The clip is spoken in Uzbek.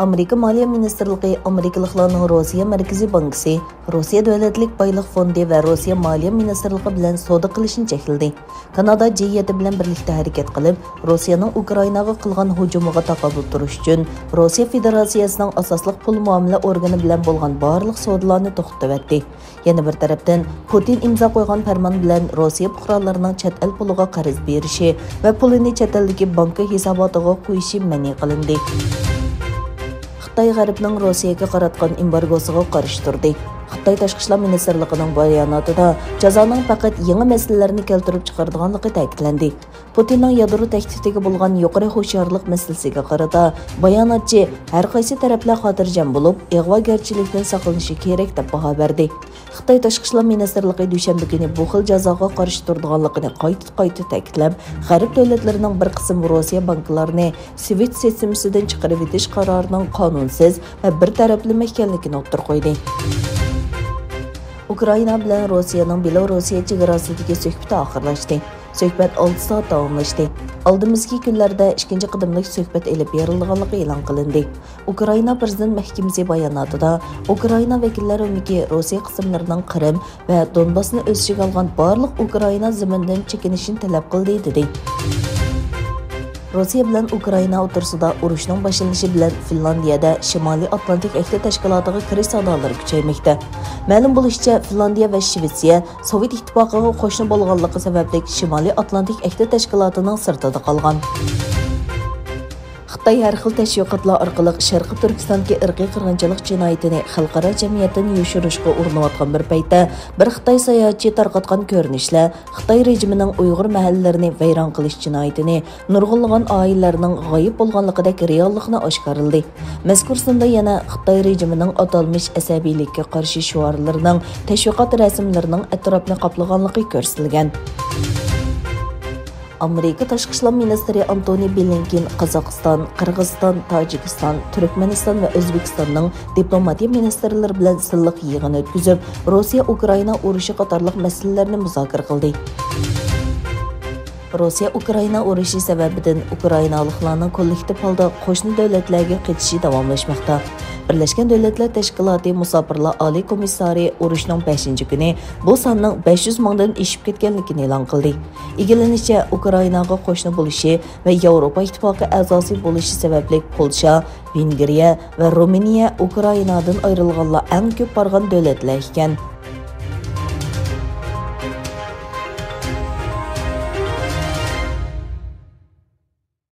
Amerika Maliya Ministerligi Amerikaliklarning Rossiya Markaziy bankisi, Rossiya Davlatlik Boylik fondi va Rossiya Maliya Ministerligi bilan savdo qilishni chekladi. Kanada G7 bilan birlikda harakat qilib, Rossiyaning Ukrainaga qilgan hujumiga taqobil turish uchun Rossiya Federatsiyasining asosliq pul muomala organi bilan bo'lgan barliq savdolarni to'xtatdi. Yana bir tarafdan Putin imzo qo'ygan farmon bilan Rossiya fuqarolarining chet el puliga qarz berishi va pulini chet eldagi bank hisobotiga qo'yishi ma'ni qilindi. Xitoy G'arbning Rossiyaga qaratgan embargosiga qarshi turdi. Xitoy Tashqi ishlar ministrligining bayonotida jazoning faqat yangi masalalarni keltirib chiqaradiganligi ta'kidlandi. Putinning yadro tahdidiga bo'lgan yuqori hushyorlik masalasiga qarata bayonotchi har qaysi taraflar xotirjam bo'lib, ig'vogarchilikdan saqlanishi kerak deb baho berdi. Xitoy Tashqi ishlar ministrligi dushanba kuni bu xil jazoga qarshi turadiganligini qayta ta'kidlab, G'arb davlatlarining bir qism Rossiya banklarini SWIFT sistemasidan chiqarib etish qarorining qonunsiz va bir tarafli ekanligini o'ttirib qo'ydi. Ukraina bilan Rossiyaning Belorussiya chegarasidagi suhbati oxirlashdi. Suhbat 6 soat davomlashdi. Oldimizgi kunlarda ikkinchi qadamlik suhbat elib berilganligi e'lon qilindi. Ukraina prezident mahkamasi bayonotida Ukraina vakillari uniki Rossiya qismlarining Qrim va Donbassni o'z ichiga olgan barliq Ukraina zamindan chekinishini talab qildi dedi. Rossiya bilan Ukraina o'rtasida urushning boshlanishi bilan Finlandiyada Shimoliy Atlantik ahdi tashkilotiga kirish savdolari kuchaymoqda. Ma'lum bo'lishicha, Finlandiya va Shvetsiya Sovet ittifoqiga qo'shni bo'lganligi sababli Shimoliy Atlantik ahdi tashkilotining sirtida qolgan. Xitoy har xil tashviqotlar orqali Sharqiy Turkistondagi irqiy qirg'inchilik jinoyatini xalqaro jamiyatdan yoshirishga urinayotgan bir paytda bir Xitoy sayohatchi tarqatgan ko'rinishlar Xitoy rejimining Uyg'ur mahallalarini vayron qilish jinoyatini nurg'unlagan oilalarning g'oyib bo'lganligidek reallikni oshkorildi. Mazkur sonda yana Xitoy rejimining atalmish asabiylikka qarshi shuarlarining tashviqot rasmlarining atrofini qoplaganligi ko'rsatilgan. Amerika Tashqi ishlar ministri Antony Blinken Qozog'iston, Qirg'iziston, Tojikiston, Turkmaniston va O'zbekistonning diplomatiya ministrlari bilan silliq yig'in o'tkazib, Rossiya-Ukraina urushi qatorliq masalalarni muzokara qildi. Rossiya-Ukraina urushi sababidan Ukrainaliklarning kollektiv holda qo'shni davlatlarga ketishi davomlashmoqda. Birlashgan Davlatlar Tashkiloti Musofirlar Oliy komissari urushning 5-kuni bu sonning 500 mingdan oshib ketganligini e'lon qildi. Egilanishicha, Ukrainaga qo'shni bo'lishi va Yevropa ittifoqi a'zosi bo'lishi sababli Polsha, Vengriya va Ruminiya Ukrainadan ayrilganlar eng ko'p borgan davlatlar ekan.